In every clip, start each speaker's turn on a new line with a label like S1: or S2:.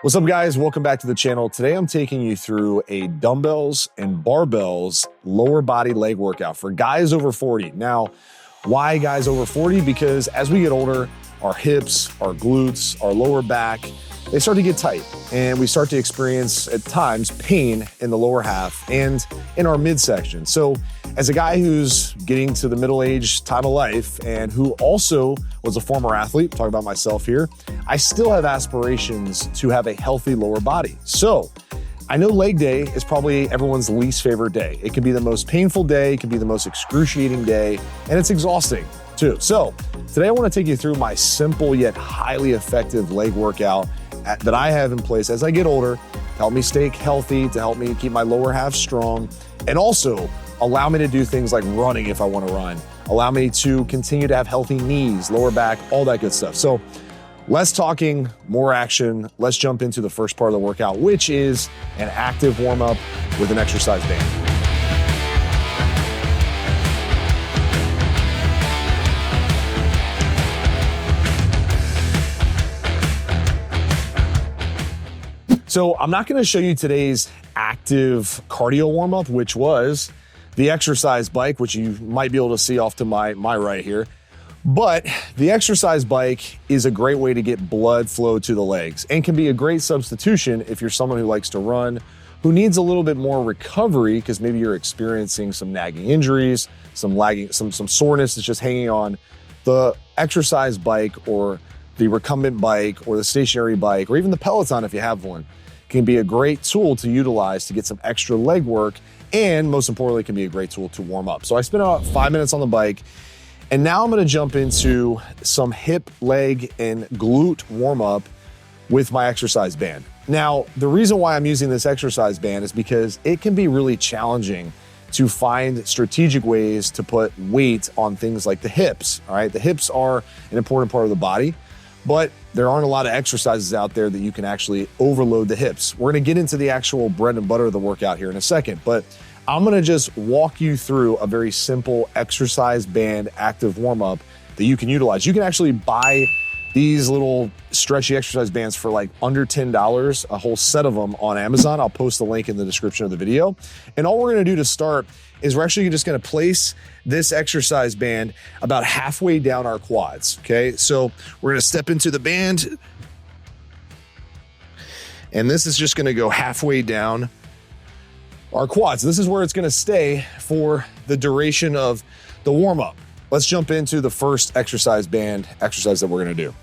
S1: What's up, guys? Welcome back to the channel. Today I'm taking you through a dumbbells and barbells lower body leg workout for guys over 40. Now, why guys over 40? Because as we get older, our hips, our glutes, our lower back, they start to get tight and we start to experience at times pain in the lower half and in our midsection. So as a guy who's getting to the middle-aged time of life and who also was a former athlete, talking about myself here, I still have aspirations to have a healthy lower body. So I know leg day is probably everyone's least favorite day. It can be the most painful day, it can be the most excruciating day, and it's exhausting too. So today I want to take you through my simple yet highly effective leg workout that I have in place as I get older to help me stay healthy, to help me keep my lower half strong, and also allow me to do things like running if I want to run, allow me to continue to have healthy knees, lower back, all that good stuff. So less talking, more action. Let's jump into the first part of the workout, which is an active warm-up with an exercise band. So I'm not going to show you today's active cardio warm-up, which was the exercise bike, which you might be able to see off to my right here. But the exercise bike is a great way to get blood flow to the legs and can be a great substitution if you're someone who likes to run, who needs a little bit more recovery because maybe you're experiencing some nagging injuries, some soreness that's just hanging on. The exercise bike or the recumbent bike or the stationary bike or even the Peloton if you have one can be a great tool to utilize to get some extra leg work, and most importantly can be a great tool to warm up. So I spent about 5 minutes on the bike, and now I'm going to jump into some hip, leg, and glute warm up with my exercise band. Now, the reason why I'm using this exercise band is because it can be really challenging to find strategic ways to put weight on things like the hips. All right, the hips are an important part of the body, but there aren't a lot of exercises out there that you can actually overload the hips. We're gonna get into the actual bread and butter of the workout here in a second, but I'm gonna just walk you through a very simple exercise band active warm-up that you can utilize. You can actually buy these little stretchy exercise bands for like under $10, a whole set of them on Amazon. I'll post the link in the description of the video. And all we're gonna do to start is we're actually just gonna place this exercise band about halfway down our quads, okay? So we're gonna step into the band, and this is just gonna go halfway down our quads. This is where it's gonna stay for the duration of the warm-up. Let's jump into the first exercise band exercise that we're gonna do.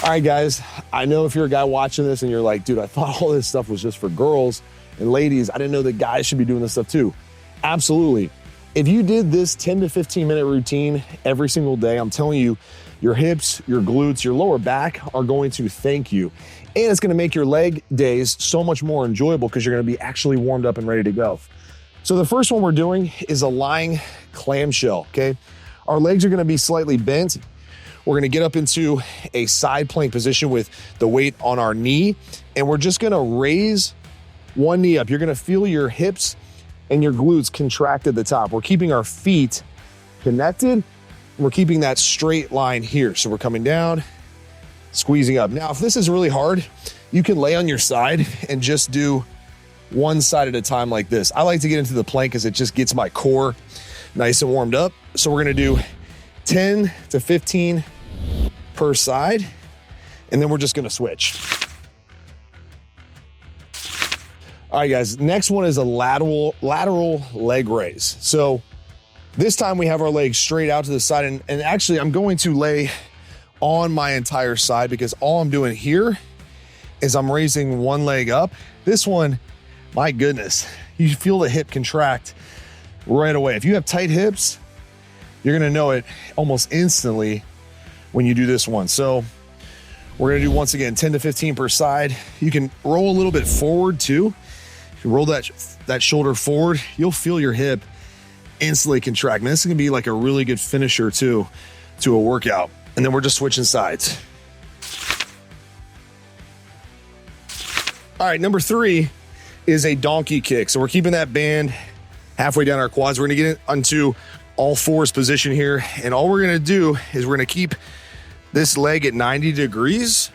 S1: All right, guys, I know if you're a guy watching this and you're like, dude, I thought all this stuff was just for girls and ladies. I didn't know that guys should be doing this stuff too. Absolutely. If you did this 10 to 15 minute routine every single day, I'm telling you, your hips, your glutes, your lower back are going to thank you. And it's gonna make your leg days so much more enjoyable because you're gonna be actually warmed up and ready to go. So the first one we're doing is a lying clamshell, okay? Our legs are gonna be slightly bent. We're gonna get up into a side plank position with the weight on our knee, and we're just gonna raise one knee up. You're gonna feel your hips and your glutes contract at the top. We're keeping our feet connected. We're keeping that straight line here. So we're coming down, squeezing up. Now, if this is really hard, you can lay on your side and just do one side at a time like this. I like to get into the plank because it just gets my core nice and warmed up. So we're gonna do 10 to 15 per side, and then we're just gonna switch. All right, guys, next one is a lateral leg raise. So this time we have our legs straight out to the side, and actually I'm going to lay on my entire side because all I'm doing here is I'm raising one leg up. This one, my goodness, you feel the hip contract right away. If you have tight hips, you're gonna know it almost instantly when you do this one. So we're gonna do, once again, 10 to 15 per side. You can roll a little bit forward too. If you roll that shoulder forward, you'll feel your hip instantly contract. Man, this is gonna be like a really good finisher too to a workout. And then we're just switching sides. All right, number 3 is a donkey kick. So we're keeping that band halfway down our quads. We're gonna get onto all fours position here. And all we're gonna do is we're gonna keep this leg at 90 degrees,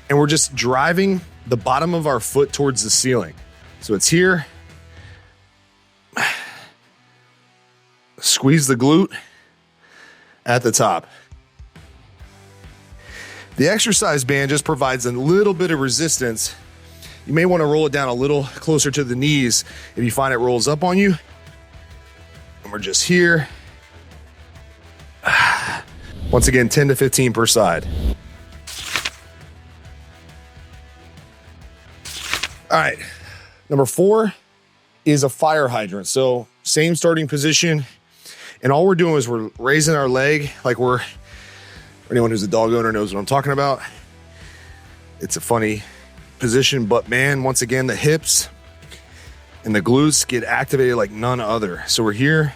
S1: and we're just driving the bottom of our foot towards the ceiling. So it's here. Squeeze the glute at the top. The exercise band just provides a little bit of resistance. You may want to roll it down a little closer to the knees if you find it rolls up on you. And we're just here. Once again, 10 to 15 per side. All right, number 4 is a fire hydrant. So same starting position, and all we're doing is we're raising our leg like we're, anyone who's a dog owner knows what I'm talking about. It's a funny position, but man, once again, the hips and the glutes get activated like none other. So we're here,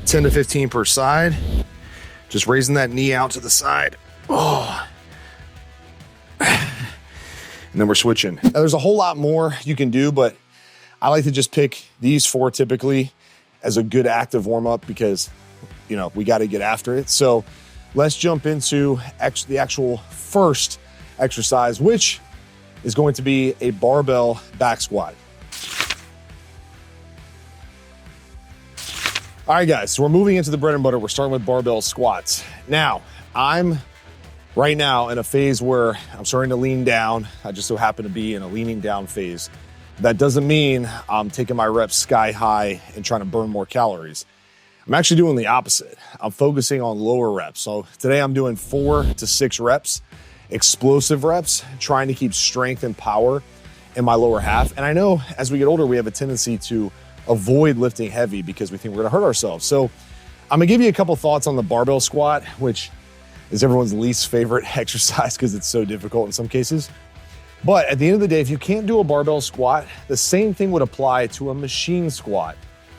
S1: 10 to 15 per side, just raising that knee out to the side. Oh. And then we're switching. Now, there's a whole lot more you can do, but I like to just pick these 4 typically as a good active warm-up because, you know, we got to get after it. So let's jump into the actual first exercise, which is going to be a barbell back squat. All right, guys, so we're moving into the bread and butter. We're starting with barbell squats. Now, I'm right now in a phase where I'm starting to lean down. I just so happen to be in a leaning down phase. That doesn't mean I'm taking my reps sky high and trying to burn more calories. I'm actually doing the opposite. I'm focusing on lower reps. So today I'm doing 4 to 6 reps, explosive reps, trying to keep strength and power in my lower half. And I know as we get older, we have a tendency to avoid lifting heavy because we think we're gonna hurt ourselves. So I'm gonna give you a couple thoughts on the barbell squat, which is everyone's least favorite exercise because it's so difficult in some cases. But at the end of the day, if you can't do a barbell squat, the same thing would apply to a machine squat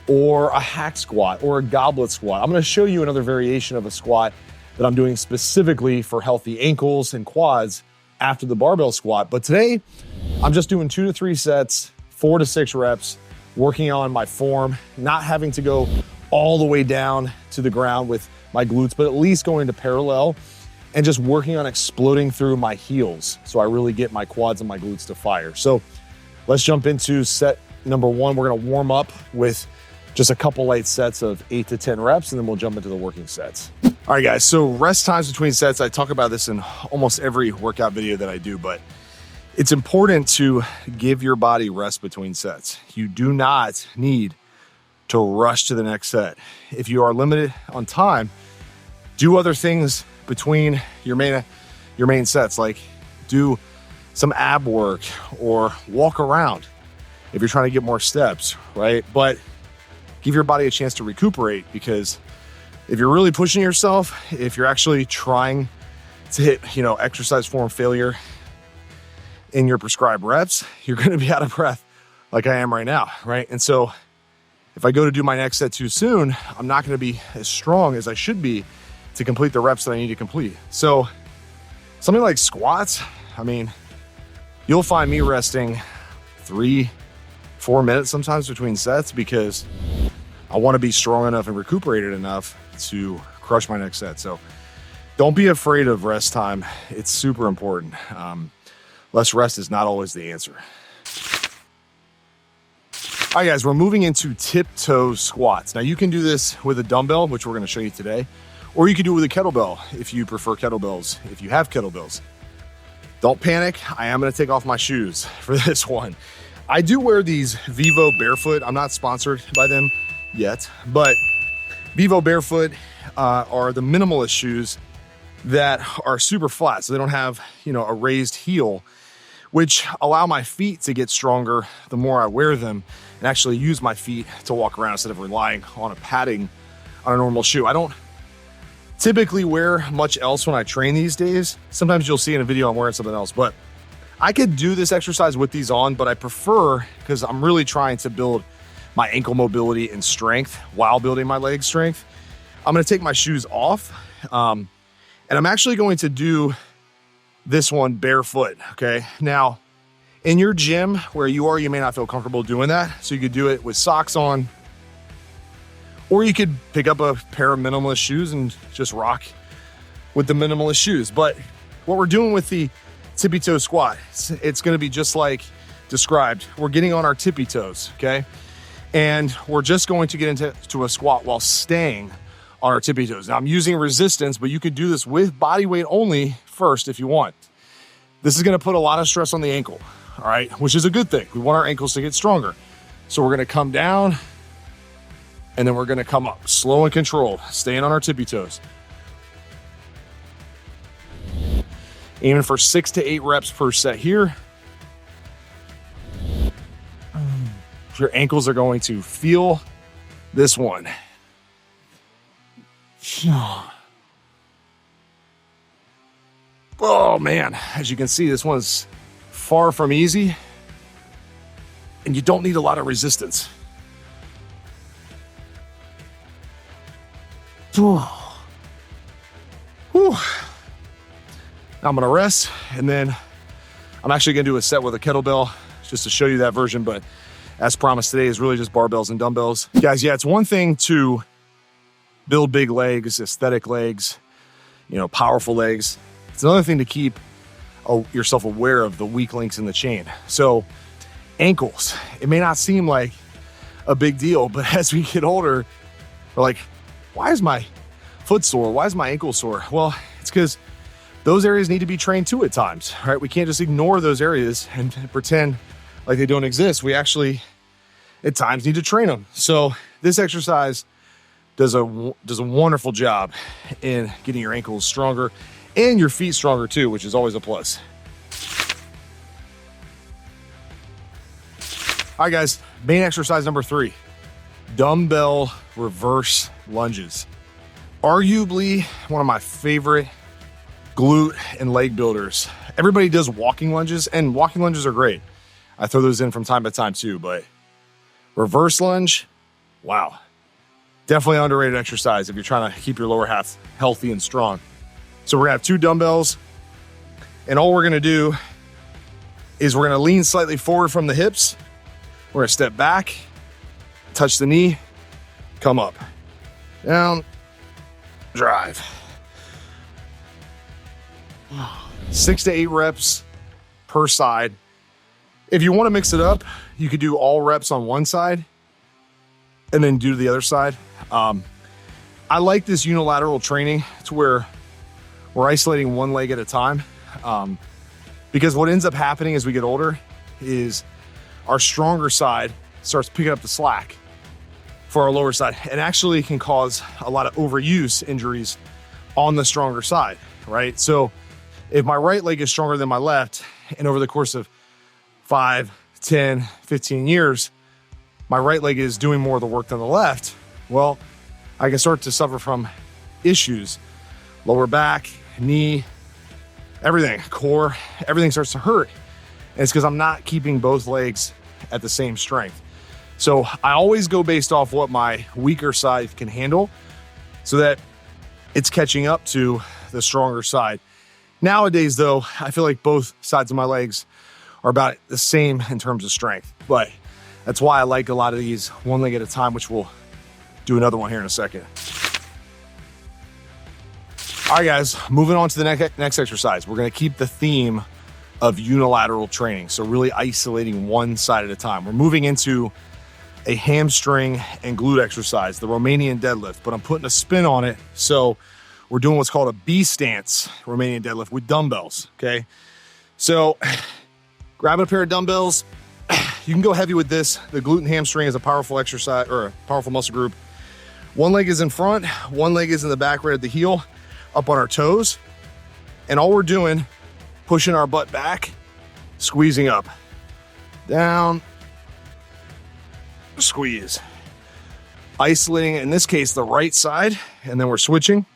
S1: or a hack squat or a goblet squat. I'm gonna show you another variation of a squat that I'm doing specifically for healthy ankles and quads after the barbell squat. But today, I'm just doing 2 to 3 sets, 4 to 6 reps, working on my form, not having to go all the way down to the ground with my glutes, but at least going to parallel and just working on exploding through my heels so I really get my quads and my glutes to fire. So let's jump into set number 1. We're gonna warm up with just a couple light sets of 8 to 10 reps, and then we'll jump into the working sets. All right, guys, so rest times between sets. I talk about this in almost every workout video that I do, but it's important to give your body rest between sets. You do not need to rush to the next set. If you are limited on time, do other things between your main sets, like do some ab work or walk around if you're trying to get more steps, right? But give your body a chance to recuperate, because if you're really pushing yourself, if you're actually trying to hit, exercise form failure in your prescribed reps, you're going to be out of breath like I am right now, right? And so if I go to do my next set too soon, I'm not going to be as strong as I should be to complete the reps that I need to complete. So something like squats, you'll find me resting 3-4 minutes sometimes between sets because I want to be strong enough and recuperated enough to crush my next set. So don't be afraid of rest time. It's super important. Less rest is not always the answer. All right, guys, we're moving into tiptoe squats. Now you can do this with a dumbbell, which we're going to show you today, or you can do it with a kettlebell if you prefer kettlebells, if you have kettlebells. Don't panic. I am going to take off my shoes for this one. I do wear these Vivo Barefoot. I'm not sponsored by them yet, but Vivo Barefoot are the minimalist shoes that are super flat. So they don't have, a raised heel, which allow my feet to get stronger the more I wear them and actually use my feet to walk around instead of relying on a padding on a normal shoe. I don't typically wear much else when I train these days. Sometimes you'll see in a video I'm wearing something else, but I could do this exercise with these on, but I prefer, because I'm really trying to build my ankle mobility and strength while building my leg strength, I'm gonna take my shoes off. And I'm actually going to do this one barefoot, okay? Now, in your gym where you are, you may not feel comfortable doing that. So you could do it with socks on, or you could pick up a pair of minimalist shoes and just rock with the minimalist shoes. But what we're doing with the tippy toe squat, it's going to be just like described. We're getting on our tippy toes, okay? And we're just going to get into a squat while staying on our tippy toes. Now I'm using resistance, but you could do this with body weight only first if you want. This is going to put a lot of stress on the ankle, all right? Which is a good thing. We want our ankles to get stronger. So we're going to come down and then we're going to come up, slow and controlled, staying on our tippy toes. Aiming for 6 to 8 reps per set here. Your ankles are going to feel this one. Oh man, as you can see, this one's far from easy and you don't need a lot of resistance. Whew. Now I'm gonna rest and then I'm actually gonna do a set with a kettlebell just to show you that version, but as promised today is really just barbells and dumbbells. Guys, yeah, it's one thing to build big legs, aesthetic legs, powerful legs. It's another thing to keep yourself aware of the weak links in the chain. So ankles, it may not seem like a big deal, but as we get older, we're like, why is my foot sore? Why is my ankle sore? Well, it's because those areas need to be trained too at times, right? We can't just ignore those areas and pretend like they don't exist. We actually, at times, need to train them. So this exercise does a wonderful job in getting your ankles stronger and your feet stronger too, which is always a plus. All right, guys, main exercise number 3, dumbbell reverse lunges. Arguably one of my favorite glute and leg builders. Everybody does walking lunges, and walking lunges are great. I throw those in from time to time too, but reverse lunge, wow. Definitely an underrated exercise if you're trying to keep your lower half healthy and strong. So we're gonna have 2 dumbbells, and all we're gonna do is we're gonna lean slightly forward from the hips. We're gonna step back, touch the knee, come up, down, drive. 6 to 8 reps per side. If you want to mix it up, you could do all reps on one side and then do the other side. I like this unilateral training to where we're isolating one leg at a time, because what ends up happening as we get older is our stronger side starts picking up the slack for our lower side and actually can cause a lot of overuse injuries on the stronger side, right? So if my right leg is stronger than my left, and over the course of 5, 10, 15 years, my right leg is doing more of the work than the left, well, I can start to suffer from issues. Lower back, knee, everything, core, everything starts to hurt. And it's because I'm not keeping both legs at the same strength. So I always go based off what my weaker side can handle so that it's catching up to the stronger side. Nowadays, though, I feel like both sides of my legs are about the same in terms of strength, but that's why I like a lot of these one leg at a time, which we'll do another one here in a second. All right, guys, moving on to the next exercise. We're gonna keep the theme of unilateral training, so really isolating one side at a time. We're moving into a hamstring and glute exercise, the Romanian deadlift, but I'm putting a spin on it. So we're doing what's called a B-stance Romanian deadlift with dumbbells, okay? So grabbing a pair of dumbbells, you can go heavy with this. The glute and hamstring is a powerful exercise or a powerful muscle group. One leg is in front, one leg is in the back right at the heel, up on our toes. And all we're doing, pushing our butt back, squeezing up, down, squeeze. Isolating, in this case, the right side, and then we're switching.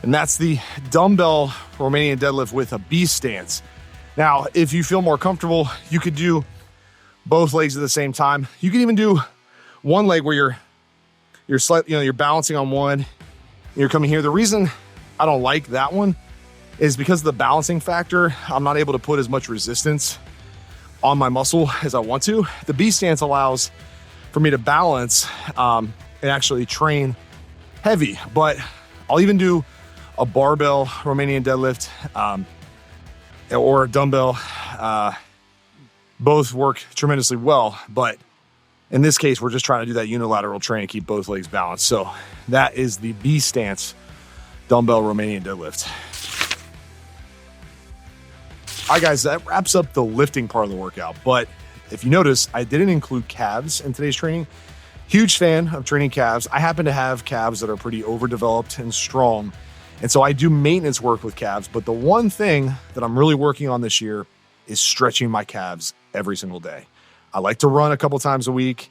S1: And that's the dumbbell Romanian deadlift with a B-stance. Now, if you feel more comfortable, you could do both legs at the same time. You can even do one leg where you're balancing on one, you're coming here. The reason I don't like that one is because of the balancing factor. I'm not able to put as much resistance on my muscle as I want to. The B stance allows for me to balance and actually train heavy, but I'll even do a barbell Romanian deadlift or a dumbbell. Both work tremendously well, but in this case, we're just trying to do that unilateral train and keep both legs balanced. So that is the B-stance dumbbell Romanian deadlift. All right, guys, that wraps up the lifting part of the workout. But if you notice, I didn't include calves in today's training. Huge fan of training calves. I happen to have calves that are pretty overdeveloped and strong. And so I do maintenance work with calves. But the one thing that I'm really working on this year is stretching my calves every single day. I like to run a couple times a week.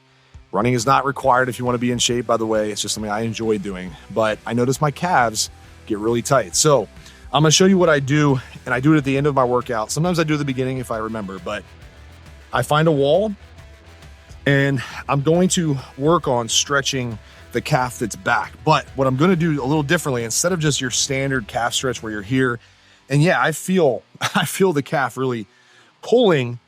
S1: Running is not required if you want to be in shape, by the way. It's just something I enjoy doing. But I notice my calves get really tight. So I'm going to show you what I do, and I do it at the end of my workout. Sometimes I do it at the beginning if I remember, but I find a wall, and I'm going to work on stretching the calf that's back. But what I'm going to do a little differently, instead of just your standard calf stretch where you're here, and yeah, I feel the calf really pulling,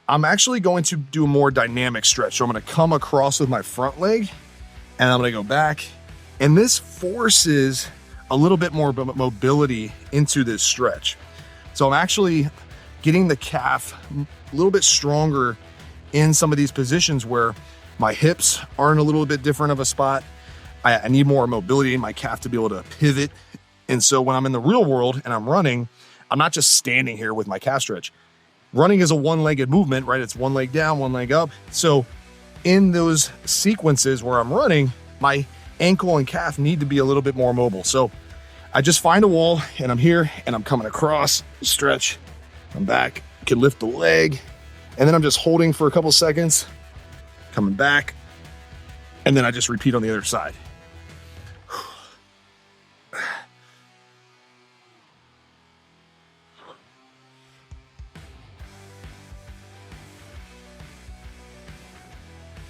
S1: I'm actually going to do a more dynamic stretch. So I'm going to come across with my front leg and I'm going to go back. And this forces a little bit more mobility into this stretch. So I'm actually getting the calf a little bit stronger in some of these positions where my hips are in a little bit different of a spot. I need more mobility in my calf to be able to pivot. And so when I'm in the real world and I'm running, I'm not just standing here with my calf stretch. Running is a one-legged movement, right? It's one leg down, one leg up. So in those sequences where I'm running, my ankle and calf need to be a little bit more mobile. So I just find a wall and I'm here and I'm coming across, stretch, I'm back, can lift the leg, and then I'm just holding for a couple seconds, coming back, and then I just repeat on the other side.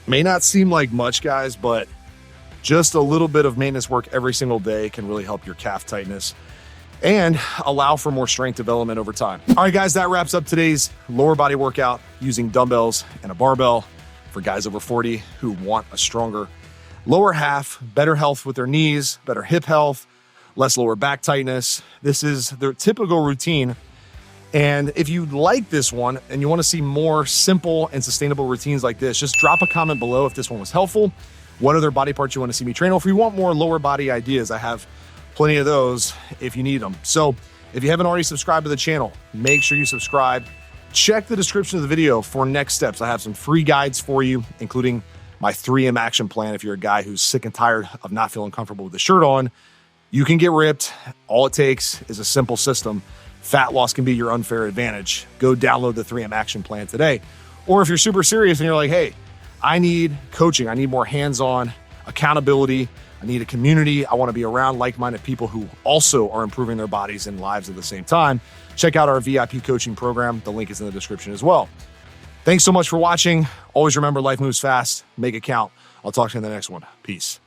S1: May not seem like much, guys, but just a little bit of maintenance work every single day can really help your calf tightness and allow for more strength development over time. All right, guys, that wraps up today's lower body workout using dumbbells and a barbell for guys over 40 who want a stronger lower half, better health with their knees, better hip health, less lower back tightness. This is their typical routine. And if you like this one and you want to see more simple and sustainable routines like this, just drop a comment below if this one was helpful. What other body parts you want to see me train? Or if you want more lower body ideas, I have plenty of those if you need them. So if you haven't already subscribed to the channel, make sure you subscribe. Check the description of the video for next steps. I have some free guides for you, including my 3M action plan. If you're a guy who's sick and tired of not feeling comfortable with the shirt on, you can get ripped. All it takes is a simple system. Fat loss can be your unfair advantage. Go download the 3M action plan today. Or if you're super serious and you're like, hey, I need coaching, I need more hands-on accountability, I need a community, I want to be around like-minded people who also are improving their bodies and lives at the same time, check out our VIP coaching program. The link is in the description as well. Thanks so much for watching. Always remember, life moves fast. Make it count. I'll talk to you in the next one. Peace.